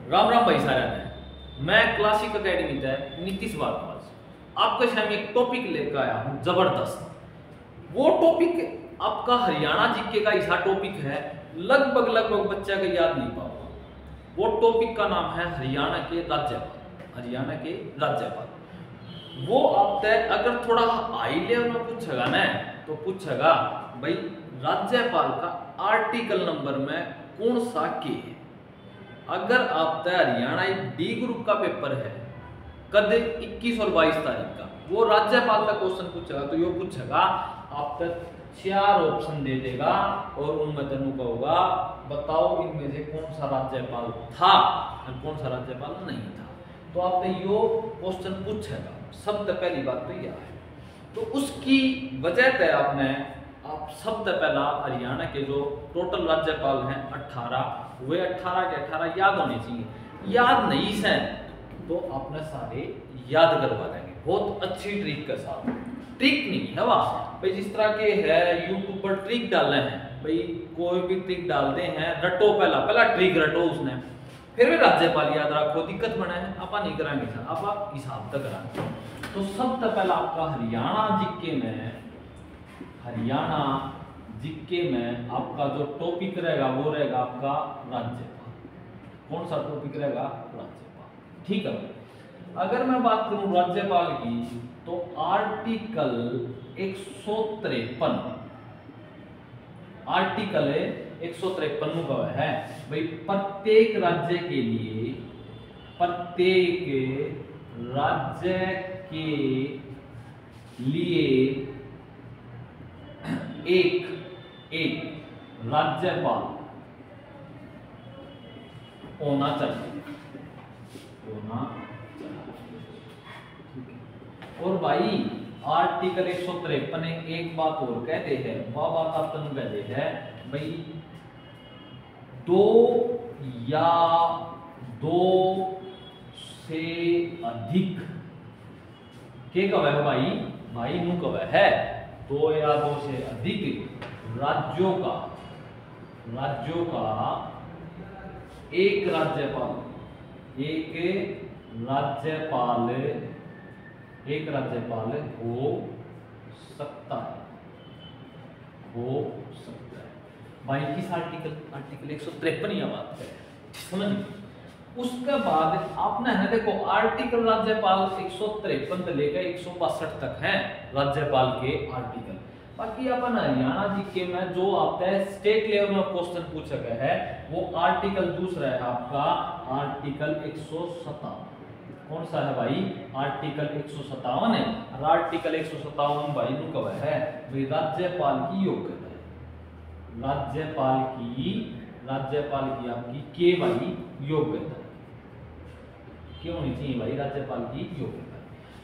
राम राम भाई सारा ने मैं क्लासिक एकेडमी तक नीतीश भारद्वाज आपके सामने एक टॉपिक लेकर आया हूँ जबरदस्त। वो टॉपिक आपका हरियाणा जीके का ऐसा टॉपिक है लगभग बच्चा का याद नहीं पाओगा। वो टॉपिक का नाम है हरियाणा के राज्यपाल। हरियाणा के राज्यपाल वो आप तय अगर थोड़ा हाई लेवल में पूछेगा ना तो पूछेगा भाई राज्यपाल का आर्टिकल नंबर में कौन सा के है। अगर आप हरियाणा डी ग्रुप का पेपर है कद 21 और 22 तारीख का वो राज्यपाल का क्वेश्चन पूछेगा तो ये पूछेगा आप तक 4 ऑप्शन दे देगा और उनमें तेनू कहोगा बताओ इनमें से कौन सा राज्यपाल था और कौन सा राज्यपाल नहीं था। तो आपने यो क्वेश्चन पूछेगा। सबसे पहली बात तो यह है तो उसकी वजह तय आपने आप सबसे पहला हरियाणा के जो टोटल राज्यपाल हैं 18 वे 18 के 18 याद होने चाहिए। याद नहीं है तो आपने सारे याद करवा देंगे बहुत अच्छी ट्रिक के साथ। ट्रिक नहीं है वाह भाई जिस तरह के है यूट्यूब पर ट्रिक डालने हैं भाई कोई भी ट्रिक डालते हैं रटो पहला ट्रिक रटो उसने फिर भी राज्यपाल याद रखो दिक्कत बना है आप नहीं कराएंगे सर आप हिसाब तक कराएंगे। तो सबसे पहला आपका हरियाणा जीके में आपका जो टॉपिक रहेगा वो रहेगा आपका राज्यपाल। कौन सा टॉपिक रहेगा राज्यपाल। ठीक है अगर मैं बात करूं राज्यपाल की तो आर्टिकल 153 आर्टिकल 153 का है भाई प्रत्येक राज्य के लिए एक राज्यपाल होना चाहिए। और भाई आर्टिकल 153 एक बात और कहते हैं वह बात आप तनु कहते हैं भाई दो से अधिक के कब है भाई नु कब है 2 या 2 से अधिक राज्यों का एक राज्यपाल हो सकता है भाई किस आर्टिकल 153 यह बात है समझ। उसके बाद आपने है देखो आर्टिकल राज्यपाल 153 से लेकर 162 तक है राज्यपाल के आर्टिकल। बाकी अपन हरियाणा जीके में जो आपका स्टेट लेवल में क्वेश्चन पूछा गया है वो आर्टिकल दूसरा है आपका आर्टिकल 157। कौन सा है भाई आर्टिकल 157 है और आर्टिकल 157 भाई नु कब है भाई राज्यपाल की योग्यता है। राज्यपाल की आपकी के भाई योग्यता क्यों होनी चाहिए भाई राज्यपाल की योग्यता।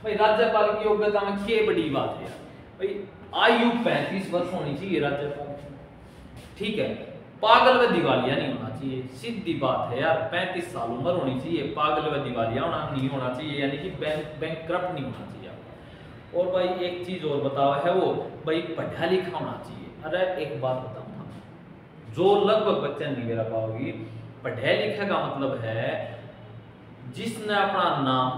भाई राज्यपाल की योग्यता में के बड़ी बात है भाई आयु 35 वर्ष होनी चाहिए राज्यपाल। ठीक है पागल व दिवालिया नहीं होना चाहिए सीधी बात है यार 35 साल उम्र होनी चाहिए पागल व दिवालिया नहीं होना चाहिए यानी कि बैंकक्रप्ट नहीं होना चाहिए। और भाई एक चीज और बताओ है वो भाई पढ़ा लिखा होना चाहिए। अरे एक बात बताऊं जो लगभग बच्चे नहीं मेरा पाओगी पढ़ा लिखा का मतलब है जिसने अपना नाम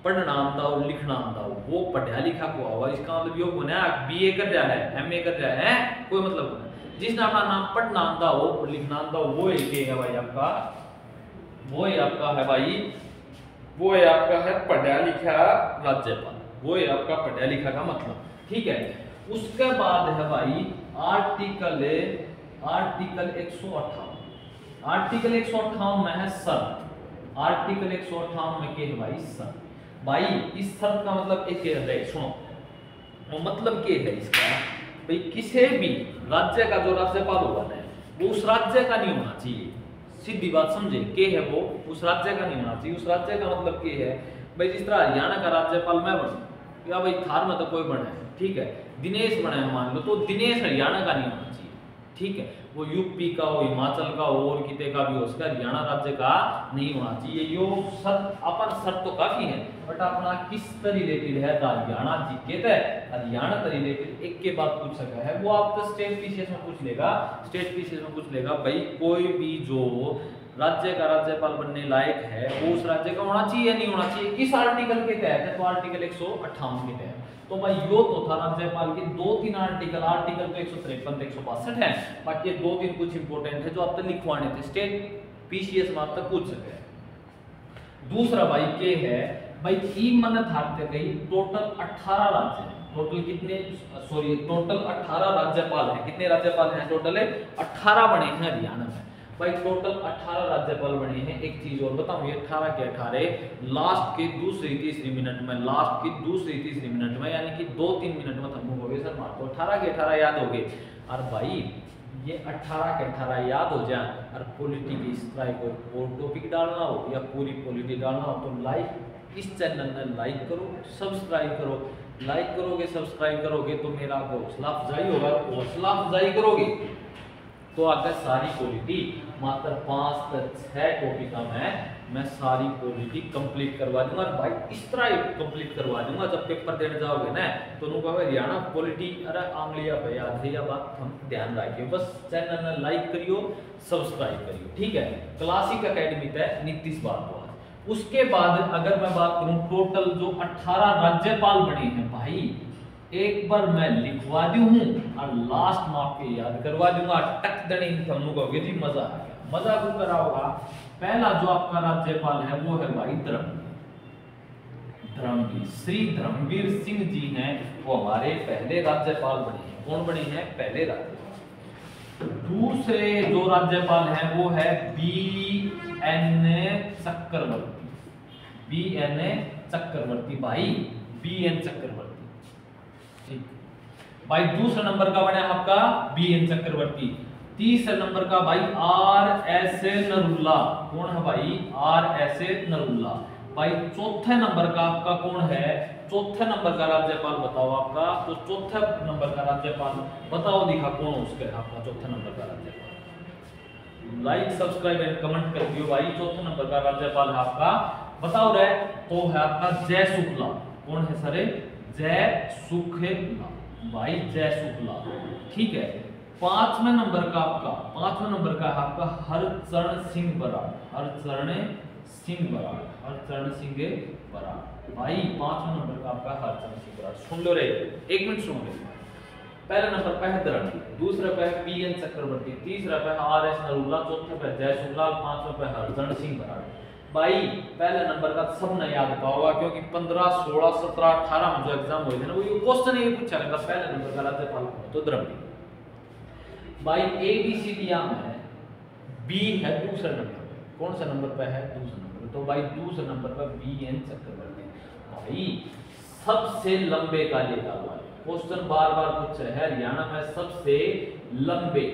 पढ़ना आंदा हो लिखना आंदा हो वो पढ़ा लिखा को होगा। इसका मतलब यो बना बीए कर रहा है एमए कर रहा है कोई मतलब नहीं। जिसने अपना नाम पढ़ना आंदा हो और लिखना आंदा हो वो एक है भाई आपका वो है आपका है पढ़ा लिखा राज्यपाल। वो है आपका पढ़ा लिखा का मतलब। ठीक है उसके बाद है भाई आर्टिकल 158 आर्टिकल 158 में है शर्त। आर्टिकल 158 में क्या है भाई शर्त। भाई इस शर्त का मतलब एक है सुनो वो मतलब क्या है इसका भाई किसी भी राज्य का जो राज्यपाल होगा ना वो उस राज्य का नहीं होना चाहिए। सीधी बात समझे के है वो उस राज्य का नहीं होना चाहिए। उस राज्य का मतलब क्या है भाई जिस तरह हरियाणा का राज्यपाल मैं बनूं या भाई थार में तो कोई बना है ठीक है दिनेश बना है मान लो तो दिनेश हरियाणा का नहीं होना चाहिए। ठीक है वो यूपी का हो हिमाचल का हो और किते का भी हो उसका हरियाणा राज्य का नहीं होना चाहिए। यो शर्त तो काफी है बट अपना किस रिलेटेड है हरियाणा जीके हरियाणा रिलेटेड एक के बाद पूछ सका है वो आप तो स्टेट पीसीएस में पूछ लेगा भाई कोई भी जो राज्य का राज्यपाल बनने लायक है वो उस राज्य का होना चाहिए या नहीं होना चाहिए, किस आर्टिकल के तहत है, तो आर्टिकल 158 के तहत। तो भाई यो तो था राज्यपाल के 2-3 आर्टिकल, आर्टिकल तो 153 162 है, बाकी 2-3 कुछ इंपोर्टेंट है जो आप तक लिखवाने थे, स्टेट पीसीएस में आप तक पूछ सके। दूसरा भाई के है भाई ई मन धारते गई टोटल 18 राज्य हैं, टोटल कितने, सॉरी टोटल 18 राज्यपाल हैं, कितने राज्यपाल हैं टोटल है 18 बने हैं हरियाणा में भाई, टोटल 18 राज्यपाल बने हैं। एक चीज और बताऊं, ये 18 के 18 लास्ट के दूसरी तीसरी मिनट में, लास्ट की दूसरी तीसरी मिनट में, यानी कि 2-3 मिनट में थम्बू हो गए सर मार तो 18 के 18 याद हो गए। और भाई ये 18 के 18 याद हो जाए और पॉलिटी की स्ट्राइक हो और टॉपिक डालना हो या पूरी पॉलिटी डालना हो तो लाइक इस चैनल में लाइक करो, सब्सक्राइब करो। लाइक करोगे सब्सक्राइब करोगे तो मेरा हौसला अफजाई होगा, हौसला अफजाई करोगे तो आगे सारी पॉलिटी मात्र 5 से 6 टॉपिक मैं सारी पॉलिटी कंप्लीट करवा दूंगा। भाई इस तरह कंप्लीट करवा दूंगा जब पेपर देने जाओगे ना तो उनको हरियाणा पॉलिटी अरे आंगलिया पे याद है, या बात हम ध्यान रखियो। बस चैनल में लाइक करियो, सब्सक्राइब करियो, ठीक है। क्लासिक एकेडमी है नीतीश भारद्वाज। उसके बाद अगर मैं बात करूं टोटल जो 18 राज्यपाल बने हैं भाई, एक बार मैं लिखवा दूं और लास्ट में आपके याद करवा दूंगा, टक दणी थम्मू कहोगे जी मजा आ गया। मजा को करा होगा। पहला जो आपका राज्यपाल है वो है भाई धर्मवीर, श्री धर्मवीर सिंह जी हैं, वो हमारे पहले राज्यपाल बने हैं। कौन बने हैं? पहले राज्यपाल। दूसरे जो राज्यपाल हैं वो है BN चक्रवर्ती, BN चक्रवर्ती भाई, BN चक्रवर्ती, ठीक भाई। दूसरा नंबर का बना आपका BN चक्रवर्ती। तीसरे नंबर का भाई RS नरूला। कौन है भाई? RS नरूला भाई। चौथे नंबर का आपका कौन है? चौथे नंबर का राज्यपाल बताओ आपका, तो चौथे नंबर का राज्यपाल बताओ, दिखा कौन उसके आपका चौथे नंबर का राज्यपाल। लाइक सब्सक्राइब एंड कमेंट कर दियो भाई। चौथे नंबर का राज्यपाल है आपका, बताओ रे, तो है आपका जय शुक्ला। कौन है सर? जय शुक्ला भाई, जय शुक्ला, ठीक है। पांचवें नंबर का आपका हरचरण सिंह बराड़, हरचरण सिंह बराड़ भाई। पांचवें नंबर का आपका हरचरण सिंह बराड़। सुन लो रे, एक मिनट सुन लो। पहले नंबर पे है धरणवीर, दूसरे पे है BN चक्रवर्ती, तीसरा पे है RS नरूला, चौथे पे जय शुक्ला, पांचवें पे हरचरण सिंह बराड़ भाई। पहले नंबर का सबने याद रखा होगा क्योंकि 15, 16, 17, 18 में जो एग्जाम हुए थे ना, वो ये क्वेश्चन ये पूछा गया था पहले नंबर का राज्यपाल तो धर्मवीर भाई। ABCD में B है दूसरे नंबर पे। कौन सा नंबर पे है? दूसरे नंबर पे। तो भाई दूसरे नंबर पर BN चक्रवर्ती भाई। सबसे लंबे कार्यकाल वाले, क्वेश्चन बार बार पूछ रहे हैं हरियाणा में सबसे लंबे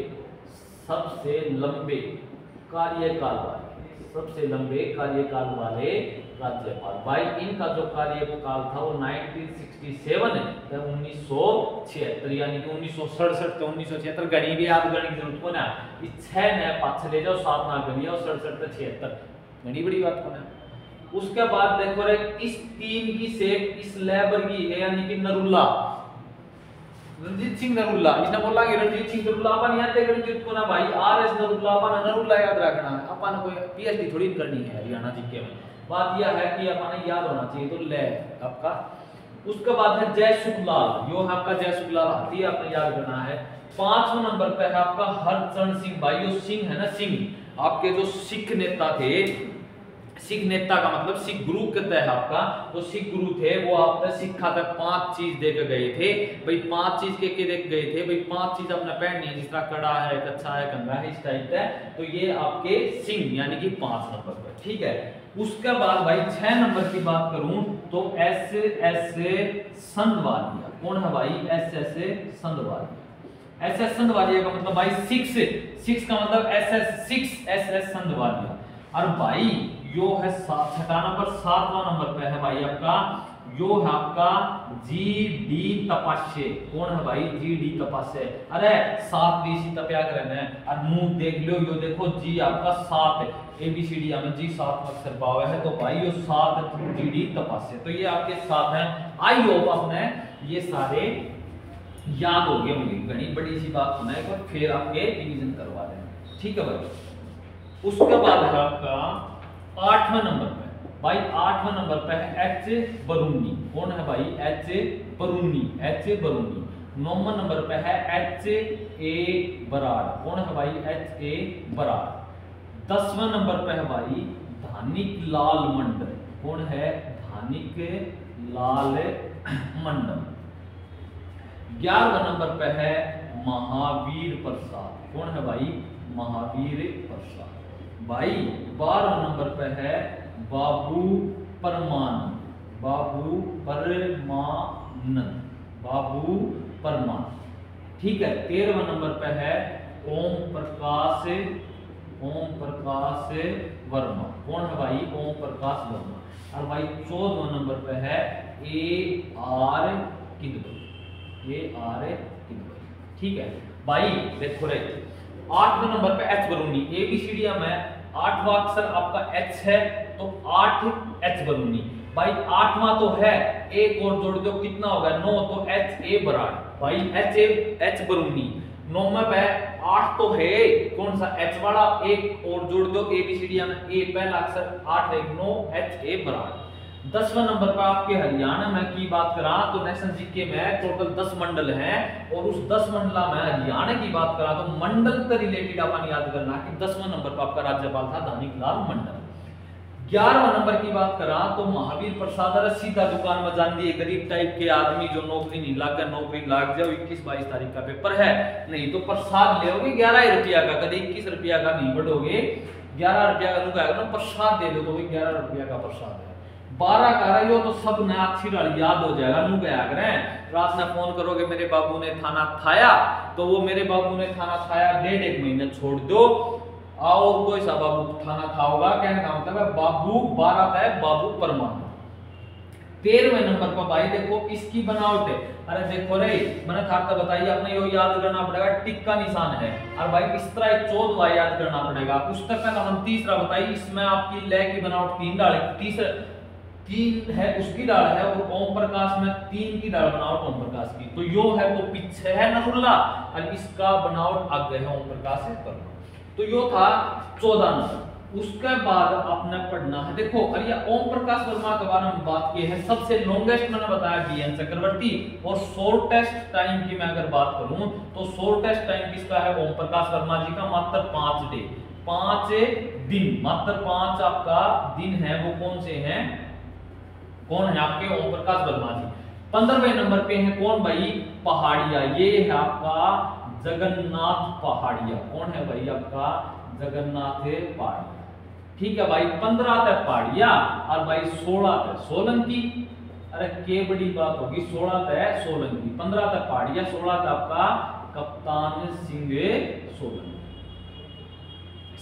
कार्यकाल वाले राज्यपाल भाई। इनका जो कार्यकाल था वो 1967 है, 1976, यानी कि 1967 से 1976। गणित भी आप गणित जरूरत को ना, इस 6 ने पाछे ले जाओ, 7 ना गणित और 67 से 76 गणित बड़ी बात को ना। उसके बाद देखो रे, इस 3 की सेट इस लेबर की है, यानी कि नरूला, रणजीत सिंह नरूला। इसने बोला कि रणजीत सिंह नरूला अपन याद है, रणजीत को ना भाई RS नरूला अपन नरूला याद रखना है। अपन कोई PhD थोड़ी करनी है हरियाणा जीके में, बात यह है कि अपन याद होना चाहिए तो ले आपका। उसके बाद है जय शुक्लाल, यो है आपका जय शुक्लाल हाथी, आपने याद करना है। 5वें नंबर पे है आपका हरचरण सिंह भाई। यो सिंह है ना, सिंह आपके जो सिख नेता थे, सिख नेता का मतलब सिख गुरु कहते हैं आपका, तो सिख गुरु थे वो आपने सिखा तक 5 चीज देकर गए थे भाई। 5 चीज के देख गए थे भाई। 5 चीज अपने पहननी है, जिस तरह कड़ा है, कच्छा है, कंघा है, इस टाइप का। तो ये आपके सिंह यानी कि 5 नंबर पर, ठीक है। उसके बाद भाई 6 नंबर की बात करूं तो SS संधवालिया। कौन है भाई? SS संधवालिया। SS संधवालिया का मतलब भाई 6 का मतलब SS संधवालिया। और भाई यो है 7वां नंबर पे है भाई आपका, यो है आपका GD तपासे। कौन है भाई? GD तपासे। अरे 7 ऋषि तपया करने हैं और मुंह देख लो, यो देखो G आपका 7 है, ABCD में G 7 अक्षर पावे है, तो भाई यो 7 GD तपासे। तो ये आपके 7 हैं। आई होप आपने ये सारे याद हो गए होंगे। घनी बड़ी सी बात सुना है, फिर आपके रिवीजन करवा दें, ठीक है भाई। उसके बाद है आपका 8वें नंबर पे भाई, 8वें नंबर पे है एच बरूनी। कौन है भाई? H Baruni, H Baruni. 9वें नंबर पे है एच ए बराड़। कौन है भाई? H A Brar. 10वें नंबर पे है भाई धानिक लाल मंडल। कौन है? धानिक लाल मंडल। 11वें नंबर पे है महावीर प्रसाद। कौन है भाई? महावीर प्रसाद। भाई 12वें नंबर पे है बाबू परमानंद। बाबू परमानंद, बाबू परमानंद। ठीक है। 13वें नंबर पे है ओम प्रकाश, ओम प्रकाश वर्मा। कौन है भाई? ओम प्रकाश वर्मा। और भाई 14वें नंबर पे है A R Kidwai, A R Kidwai. ठीक है भाई। देखो रे 8वें नंबर पे एच बरूनी। एबीसीडी में 8वां अक्षर आपका एच है, तो 8 एच बरूनी। भाई 8वां तो है, एक और जोड़ दो कितना होगा? 9, तो एच ए बराड़। भाई एच बरूनी। 9वें पे 8 तो है, कौन सा? एच वाला। एक और जोड़ दो एबीसीडी में, ए पहला अक्षर 8 है, 9 एच ए बराड़। 10वें नंबर पर आपके हरियाणा में की बात करा तो नेशनल जीके में टोटल 10 मंडल हैं, और उस 10 मंडला में हरियाणा की बात करा तो मंडल से रिलेटेड अपन याद करना कि 10वें नंबर पर आपका राज्यपाल था धानिक लाल मंडल। 11वें नंबर की बात करा तो महावीर प्रसाद। सीधा दुकान में जान दिए गरीब टाइप के आदमी जो नौकरी नहीं लाग, नौकरी लाग जाओ, 21-22 तारीख का पेपर है, नहीं तो प्रसाद ले 11 रुपया का, कभी 21 रुपया का नहीं बढ़ोगे, 11 रुपया का प्रसाद दे दो तो 11 रुपया का प्रसाद है। 12 का रही हो तो सब ने अच्छी याद हो जाएगा। नू गया करें रात में फोन करोगे मेरे बाबू ने थाना थाया, तो वो मेरे बाबू ने थाना थाया 1.5 महीने छोड़ दो, और कोई सा बाबू थाना था होगा, कहने का मतलब है बाबू 12 है बाबू परमानंद। 13वें नंबर पर भाई देखो इसकी बनावट है। अरे देखो रे मैंने था बताइए, अपने यो याद करना पड़ेगा, टिक का निशान है, और भाई इस तरह 14वां याद करना पड़ेगा। पुस्तक का हम तीसरा बताइए, इसमें आपकी लय की बनावट 3 डाल, तीन है उसकी डाल है, और ओम प्रकाश में 3 की डाल बनावट ओम प्रकाश की, तो यो है तो पीछे है नरुल्ला, और इसका बनावट आगे है ओम प्रकाश है पर। तो यो था 14 नंबर। उसके बाद आपने पढ़ना है, देखो अरे ओम प्रकाश वर्मा के बारे में बात की है, सबसे लॉन्गेस्ट मैंने बताया बीएन चक्रवर्ती, और शॉर्टेस्ट टाइम की मैं अगर बात करूं तो शॉर्टेस्ट टाइम किसका है? ओम प्रकाश वर्मा जी का, मात्र 5 डे, 5 दिन, मात्र 5 आपका दिन है, वो कौन से हैं? कौन है आपके? ओम प्रकाश वर्मा जी। 15वें नंबर पे है कौन भाई? पहाड़िया। ये है आपका जगन्नाथ पहाड़िया। कौन है भाई? आपका जगन्नाथ पहाड़िया। ठीक है भाई। 15 तक पहाड़िया, और भाई 16 तक सोलंकी। अरे के बड़ी बात होगी, 16 तक सोलंकी, 15 तक पहाड़िया, 16 तक आपका कप्तान सिंह सोलंकी।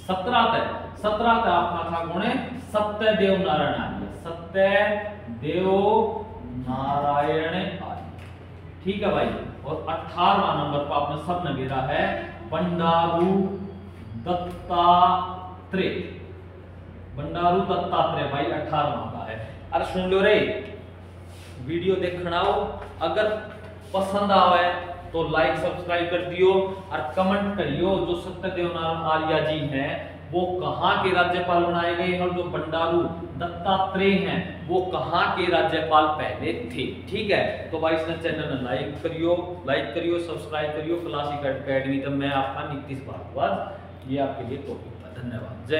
17 तक आपका था कौन है? सत्यदेव नारायण आर्य, सत्यदेव नारायण आर्य। ठीक है भाई। और 18वां नंबर पर आपने सब ने घेरा है बंडारू दत्तात्रेय। बंडारू दत्तात्रेय भाई 18वां का है। अरे सुन लो रे, वीडियो देखना हो, अगर पसंद आवे तो लाइक सब्सक्राइब कर दियो, और कमेंट करियो जो सत्यदेव नारायण आर्य जी हैं वो कहाँ के राज्यपाल बनाए गए हैं, और जो बंडारू दत्तात्रेय हैं वो कहाँ के राज्यपाल पहले थे। ठीक है, तो भाई इस चैनल में लाइक करियो, सब्सक्राइब करियो क्लासिक एकेडमी। तो मैं आपका नीतीश भारद्वाज, ये आपके लिए टॉपिक था। धन्यवाद। जय